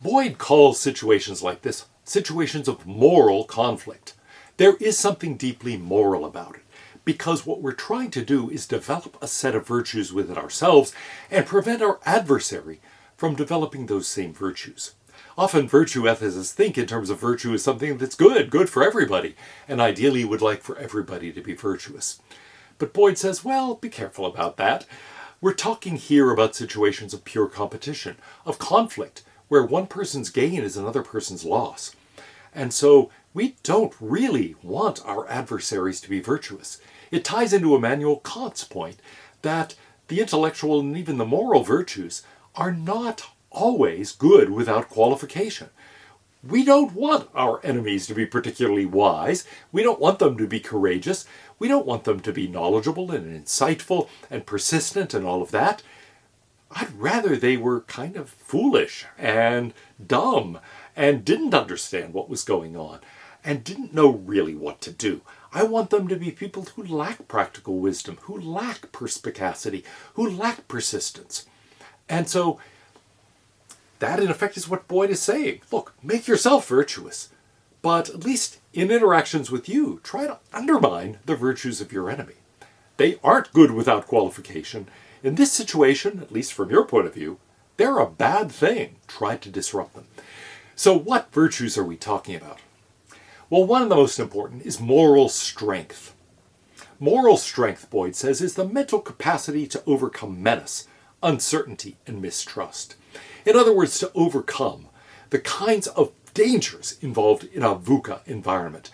Boyd calls situations like this situations of moral conflict. There is something deeply moral about it, because what we're trying to do is develop a set of virtues within ourselves and prevent our adversary from developing those same virtues. Often virtue ethicists think in terms of virtue as something that's good for everybody, and ideally would like for everybody to be virtuous. But Boyd says, well, be careful about that. We're talking here about situations of pure competition, of conflict, where one person's gain is another person's loss. And so we don't really want our adversaries to be virtuous. It ties into Immanuel Kant's point that the intellectual and even the moral virtues are not always good without qualification. We don't want our enemies to be particularly wise. We don't want them to be courageous. We don't want them to be knowledgeable and insightful and persistent and all of that. I'd rather they were kind of foolish and dumb and didn't understand what was going on and didn't know really what to do. I want them to be people who lack practical wisdom, who lack perspicacity, who lack persistence. And so that in effect is what Boyd is saying. Look, make yourself virtuous, but at least in interactions with you, try to undermine the virtues of your enemy. They aren't good without qualification. In this situation, at least from your point of view, they're a bad thing. Try to disrupt them. So what virtues are we talking about? Well, one of the most important is moral strength. Moral strength, Boyd says, is the mental capacity to overcome menace, uncertainty, and mistrust. In other words, to overcome the kinds of dangers involved in a VUCA environment,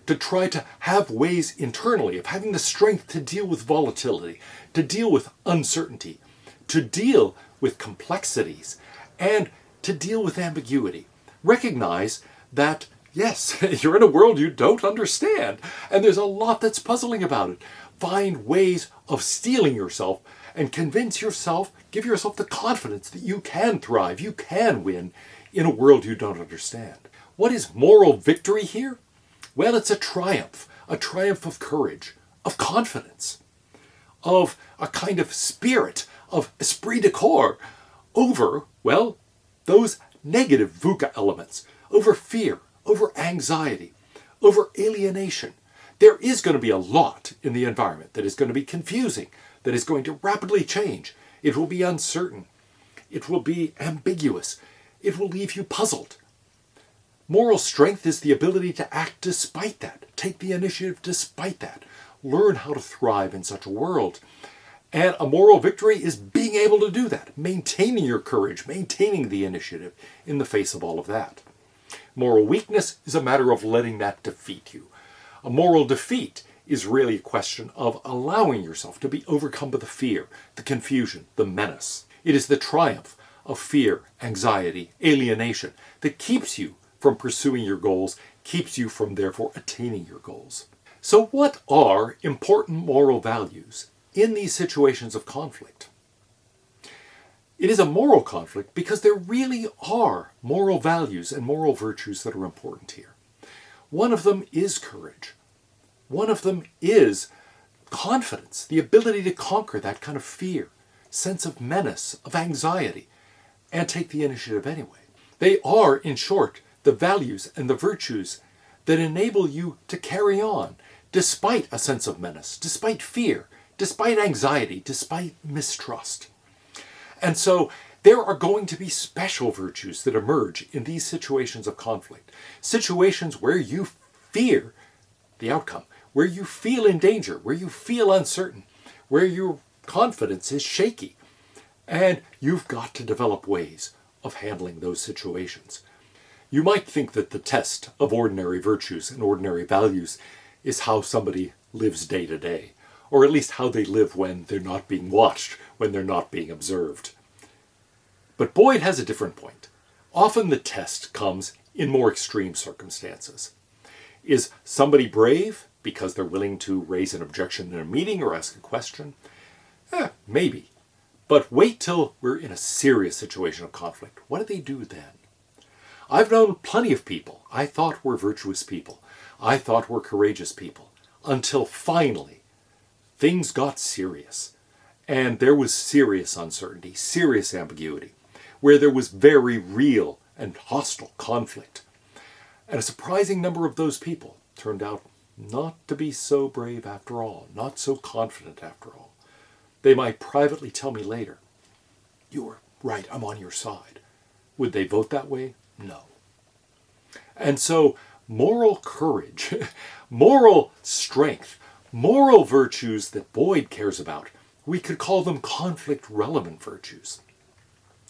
to try to have ways internally of having the strength to deal with volatility, to deal with uncertainty, to deal with complexities, and to deal with ambiguity. Recognize that, yes, you're in a world you don't understand, and there's a lot that's puzzling about it. Find ways of steeling yourself and convince yourself, give yourself the confidence that you can thrive, you can win in a world you don't understand. What is moral victory here? Well, it's a triumph of courage, of confidence, of a kind of spirit, of esprit de corps over, well, those negative VUCA elements, over fear, over anxiety, over alienation. There is going to be a lot in the environment that is going to be confusing, that is going to rapidly change. It will be uncertain. It will be ambiguous. It will leave you puzzled. Moral strength is the ability to act despite that, take the initiative despite that, learn how to thrive in such a world. And a moral victory is being able to do that, maintaining your courage, maintaining the initiative in the face of all of that. Moral weakness is a matter of letting that defeat you. A moral defeat is really a question of allowing yourself to be overcome by the fear, the confusion, the menace. It is the triumph of fear, anxiety, alienation that keeps you from pursuing your goals, keeps you from therefore attaining your goals. So what are important moral values in these situations of conflict? It is a moral conflict because there really are moral values and moral virtues that are important here. One of them is courage. One of them is confidence, the ability to conquer that kind of fear, sense of menace, of anxiety, and take the initiative anyway. They are, in short, the values and the virtues that enable you to carry on despite a sense of menace, despite fear, despite anxiety, despite mistrust. And so there are going to be special virtues that emerge in these situations of conflict, situations where you fear the outcome, where you feel in danger, where you feel uncertain, where your confidence is shaky. And you've got to develop ways of handling those situations. You might think that the test of ordinary virtues and ordinary values is how somebody lives day to day, or at least how they live when they're not being watched, when they're not being observed. But Boyd has a different point. Often the test comes in more extreme circumstances. Is somebody brave because they're willing to raise an objection in a meeting or ask a question? Maybe. But wait till we're in a serious situation of conflict. What do they do then? I've known plenty of people I thought were virtuous people, I thought were courageous people, until finally things got serious. And there was serious uncertainty, serious ambiguity, where there was very real and hostile conflict. And a surprising number of those people turned out not to be so brave after all, not so confident after all. They might privately tell me later, "You were right, I'm on your side." Would they vote that way? No. And so moral courage, moral strength, moral virtues that Boyd cares about, we could call them conflict-relevant virtues,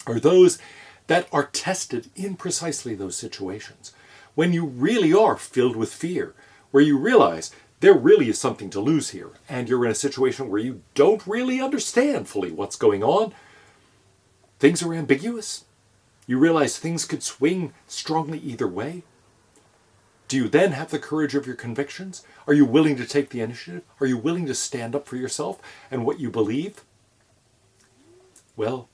are those that are tested in precisely those situations. When you really are filled with fear, where you realize there really is something to lose here, and you're in a situation where you don't really understand fully what's going on, things are ambiguous, you realize things could swing strongly either way. Do you then have the courage of your convictions? Are you willing to take the initiative? Are you willing to stand up for yourself and what you believe? Well,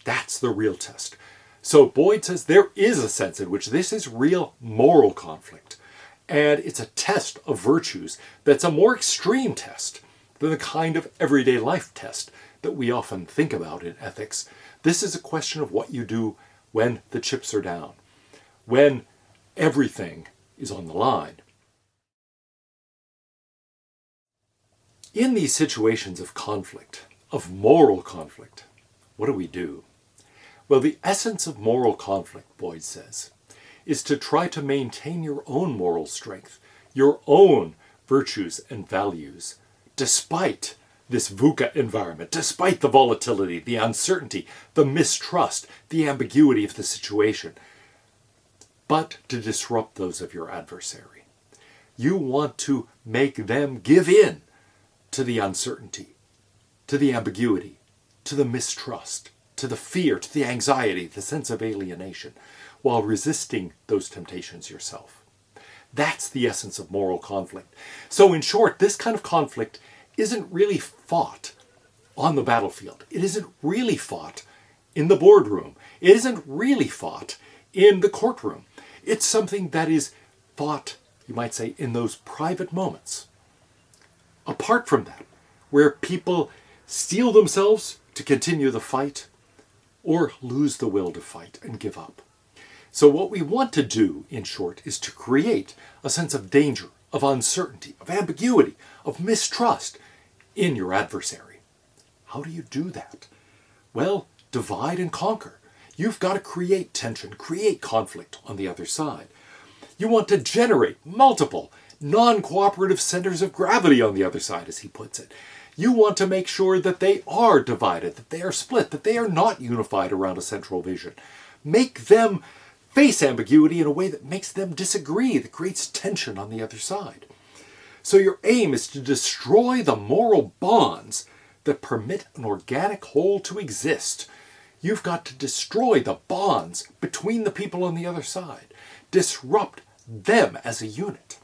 that's the real test. So Boyd says there is a sense in which this is real moral conflict. And it's a test of virtues that's a more extreme test than the kind of everyday life test that we often think about in ethics. This is a question of what you do when the chips are down, when everything is on the line. In these situations of conflict, of moral conflict, what do? Well, the essence of moral conflict, Boyd says, is to try to maintain your own moral strength, your own virtues and values, despite this VUCA environment, despite the volatility, the uncertainty, the mistrust, the ambiguity of the situation, but to disrupt those of your adversary. You want to make them give in to the uncertainty, to the ambiguity, to the mistrust, to the fear, to the anxiety, the sense of alienation, while resisting those temptations yourself. That's the essence of moral conflict. So in short, this kind of conflict isn't really fought on the battlefield. It isn't really fought in the boardroom. It isn't really fought in the courtroom. It's something that is fought, you might say, in those private moments. Apart from that, where people steel themselves to continue the fight or lose the will to fight and give up. So what we want to do, in short, is to create a sense of danger, of uncertainty, of ambiguity, of mistrust in your adversary. How do you do that? Well, divide and conquer. You've got to create tension, create conflict on the other side. You want to generate multiple non-cooperative centers of gravity on the other side, as he puts it. You want to make sure that they are divided, that they are split, that they are not unified around a central vision. Make them face ambiguity in a way that makes them disagree, that creates tension on the other side. So your aim is to destroy the moral bonds that permit an organic whole to exist. You've got to destroy the bonds between the people on the other side. Disrupt them as a unit.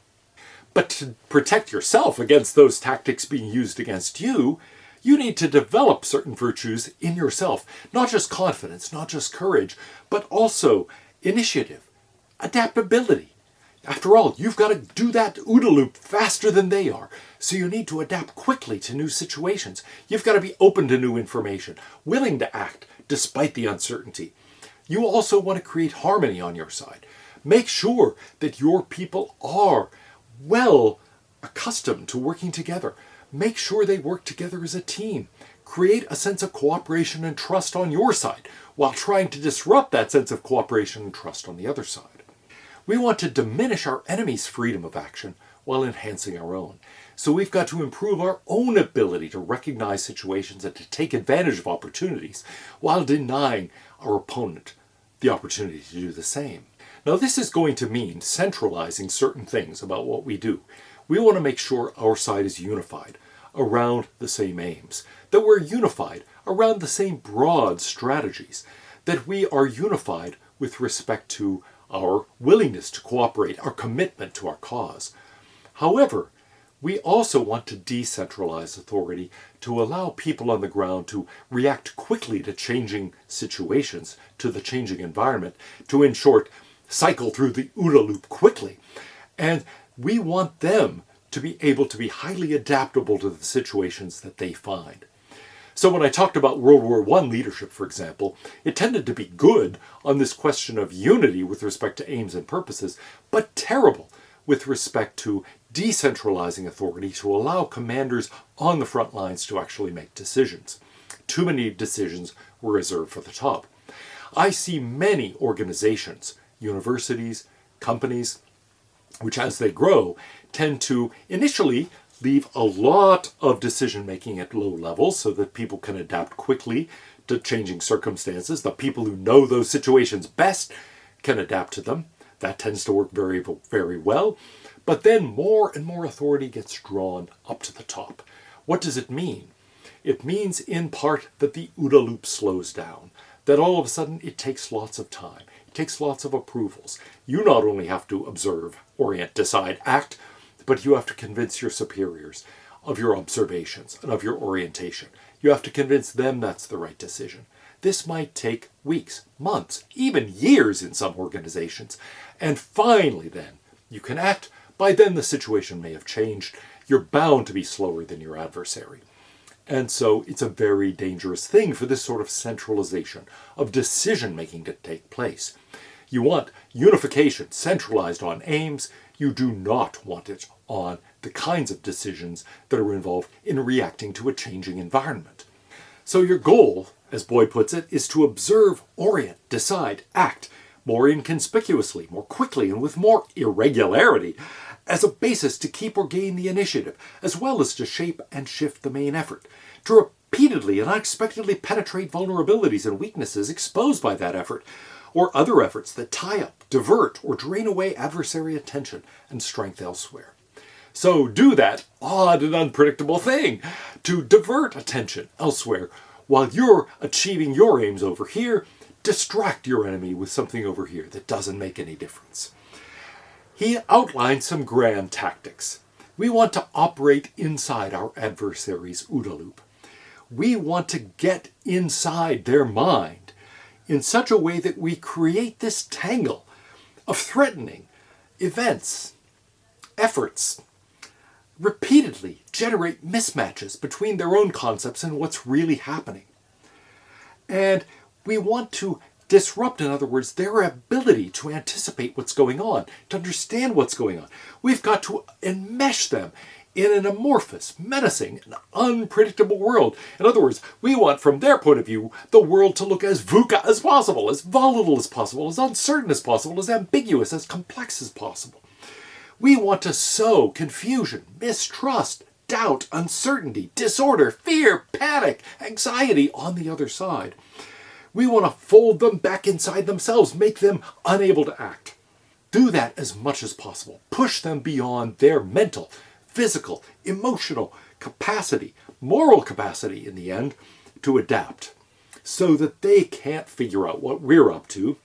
But to protect yourself against those tactics being used against you, you need to develop certain virtues in yourself. Not just confidence, not just courage, but also initiative, adaptability. After all, you've got to do that OODA loop faster than they are. So you need to adapt quickly to new situations. You've got to be open to new information, willing to act despite the uncertainty. You also want to create harmony on your side. Make sure that your people are well accustomed to working together. Make sure they work together as a team. Create a sense of cooperation and trust on your side, while trying to disrupt that sense of cooperation and trust on the other side. We want to diminish our enemy's freedom of action while enhancing our own. So we've got to improve our own ability to recognize situations and to take advantage of opportunities while denying our opponent the opportunity to do the same. Now this is going to mean centralizing certain things about what we do. We want to make sure our side is unified around the same aims, that we're unified around the same broad strategies, that we are unified with respect to our willingness to cooperate, our commitment to our cause. However, we also want to decentralize authority to allow people on the ground to react quickly to changing situations, to the changing environment, to, in short, cycle through the OODA loop quickly. And we want them to be able to be highly adaptable to the situations that they find. So when I talked about World War I leadership, for example, it tended to be good on this question of unity with respect to aims and purposes, but terrible with respect to decentralizing authority to allow commanders on the front lines to actually make decisions. Too many decisions were reserved for the top. I see many organizations, universities, companies, which as they grow tend to initially leave a lot of decision making at low levels so that people can adapt quickly to changing circumstances. The people who know those situations best can adapt to them. That tends to work very, very well. But then more and more authority gets drawn up to the top. What does it mean? It means in part that the OODA loop slows down, that all of a sudden it takes lots of time. It takes lots of approvals. You not only have to observe, orient, decide, act, but you have to convince your superiors of your observations and of your orientation. You have to convince them that's the right decision. This might take weeks, months, even years in some organizations. And finally then, you can act. By then the situation may have changed. You're bound to be slower than your adversary. And so it's a very dangerous thing for this sort of centralization of decision-making to take place. You want unification centralized on aims. You do not want it on the kinds of decisions that are involved in reacting to a changing environment. So your goal, as Boyd puts it, is to observe, orient, decide, act more inconspicuously, more quickly, and with more irregularity as a basis to keep or gain the initiative, as well as to shape and shift the main effort, to repeatedly and unexpectedly penetrate vulnerabilities and weaknesses exposed by that effort, or other efforts that tie up, divert, or drain away adversary attention and strength elsewhere. So do that odd and unpredictable thing, to divert attention elsewhere while you're achieving your aims over here. Distract your enemy with something over here that doesn't make any difference. He outlined some grand tactics. We want to operate inside our adversary's OODA loop. We want to get inside their mind in such a way that we create this tangle of threatening events, efforts, repeatedly generate mismatches between their own concepts and what's really happening. And we want to disrupt, in other words, their ability to anticipate what's going on, to understand what's going on. We've got to enmesh them in an amorphous, menacing, and unpredictable world. In other words, we want, from their point of view, the world to look as VUCA as possible, as volatile as possible, as uncertain as possible, as ambiguous, as complex as possible. We want to sow confusion, mistrust, doubt, uncertainty, disorder, fear, panic, anxiety on the other side. We want to fold them back inside themselves, make them unable to act. Do that as much as possible. Push them beyond their mental, physical, emotional capacity, moral capacity in the end, to adapt, so that they can't figure out what we're up to.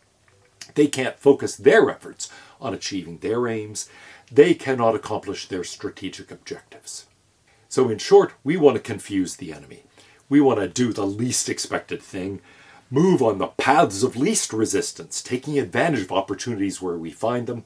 They can't focus their efforts on achieving their aims. They cannot accomplish their strategic objectives. So in short, we want to confuse the enemy. We want to do the least expected thing, move on the paths of least resistance, taking advantage of opportunities where we find them,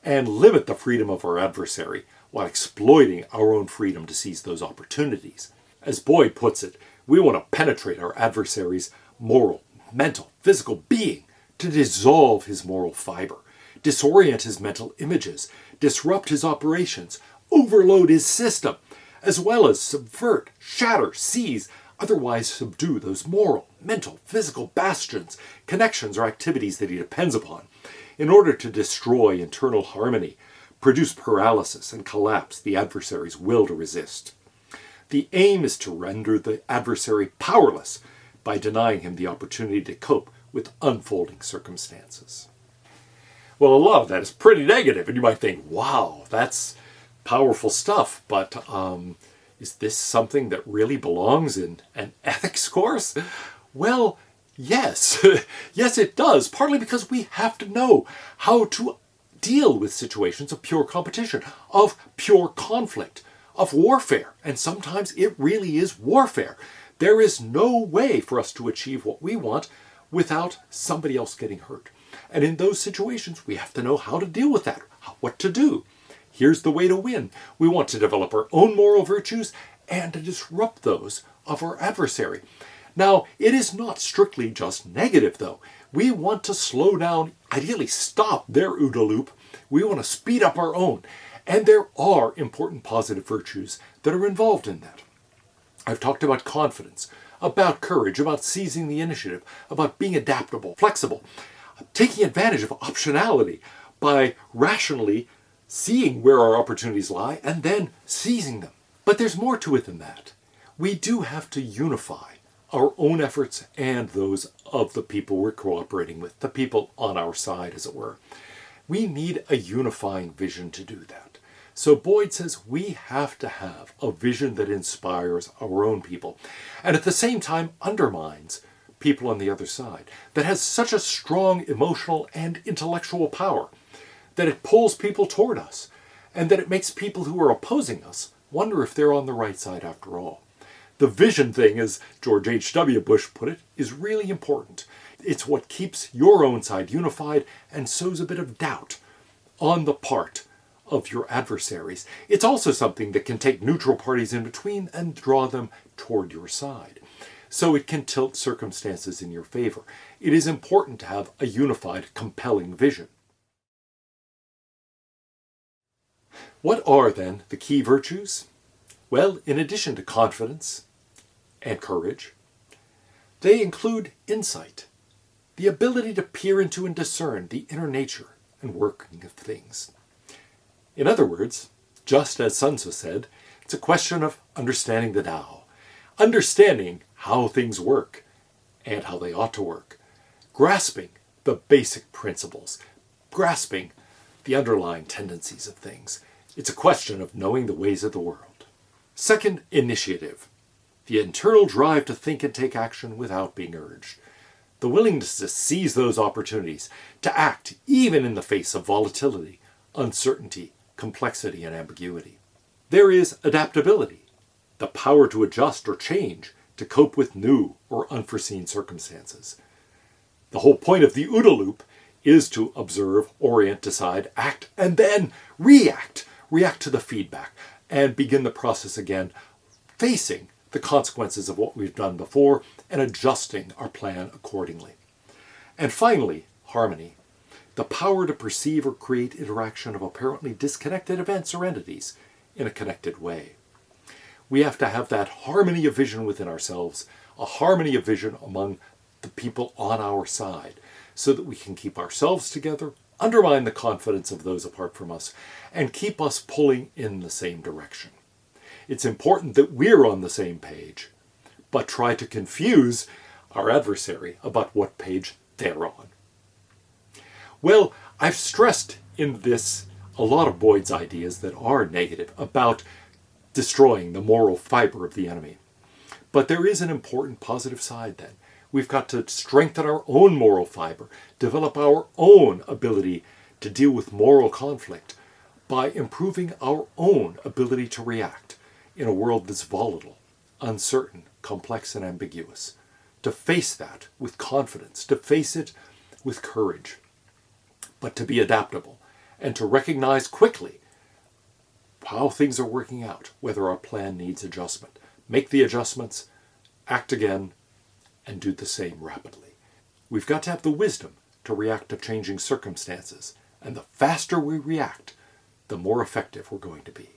and limit the freedom of our adversary while exploiting our own freedom to seize those opportunities. As Boyd puts it, we want to penetrate our adversary's moral, mental, physical being to dissolve his moral fiber, disorient his mental images, disrupt his operations, overload his system, as well as subvert, shatter, seize, otherwise subdue those moral, mental, physical bastions, connections, or activities that he depends upon, in order to destroy internal harmony, produce paralysis, and collapse the adversary's will to resist. The aim is to render the adversary powerless by denying him the opportunity to cope with unfolding circumstances. Well, a lot of that is pretty negative, and you might think, wow, that's powerful stuff, but is this something that really belongs in an ethics course? Well, yes. Yes, it does, partly because we have to know how to deal with situations of pure competition, of pure conflict, of warfare, and sometimes it really is warfare. There is no way for us to achieve what we want without somebody else getting hurt. And in those situations, we have to know how to deal with that, what to do. Here's the way to win. We want to develop our own moral virtues and to disrupt those of our adversary. Now, it is not strictly just negative, though. We want to slow down, ideally stop their OODA loop. We want to speed up our own. And there are important positive virtues that are involved in that. I've talked about confidence, about courage, about seizing the initiative, about being adaptable, flexible, taking advantage of optionality by rationally seeing where our opportunities lie and then seizing them. But there's more to it than that. We do have to unify our own efforts and those of the people we're cooperating with, the people on our side, as it were. We need a unifying vision to do that. So Boyd says we have to have a vision that inspires our own people and at the same time undermines people on the other side, that has such a strong emotional and intellectual power that it pulls people toward us and that it makes people who are opposing us wonder if they're on the right side after all. The vision thing, as George H.W. Bush put it, is really important. It's what keeps your own side unified and sows a bit of doubt on the part of your adversaries. It's also something that can take neutral parties in between and draw them toward your side. So it can tilt circumstances in your favor. It is important to have a unified, compelling vision. What are then the key virtues? Well, in addition to confidence and courage, they include insight, the ability to peer into and discern the inner nature and working of things. In other words, just as Sun Tzu said, it's a question of understanding the Tao, understanding how things work and how they ought to work, grasping the basic principles, grasping the underlying tendencies of things. It's a question of knowing the ways of the world. Second, initiative, the internal drive to think and take action without being urged, the willingness to seize those opportunities, to act even in the face of volatility, uncertainty, complexity, and ambiguity. There is adaptability, the power to adjust or change to cope with new or unforeseen circumstances. The whole point of the OODA loop is to observe, orient, decide, act, and then react to the feedback and begin the process again, facing the consequences of what we've done before and adjusting our plan accordingly. And finally, harmony. The power to perceive or create interaction of apparently disconnected events or entities in a connected way. We have to have that harmony of vision within ourselves, a harmony of vision among the people on our side, so that we can keep ourselves together, undermine the confidence of those apart from us, and keep us pulling in the same direction. It's important that we're on the same page, but try to confuse our adversary about what page they're on. Well, I've stressed in this a lot of Boyd's ideas that are negative about destroying the moral fiber of the enemy. But there is an important positive side then. We've got to strengthen our own moral fiber, develop our own ability to deal with moral conflict by improving our own ability to react in a world that's volatile, uncertain, complex, and ambiguous. To face that with confidence, to face it with courage, but to be adaptable and to recognize quickly how things are working out, whether our plan needs adjustment. Make the adjustments, act again, and do the same rapidly. We've got to have the wisdom to react to changing circumstances, and the faster we react, the more effective we're going to be.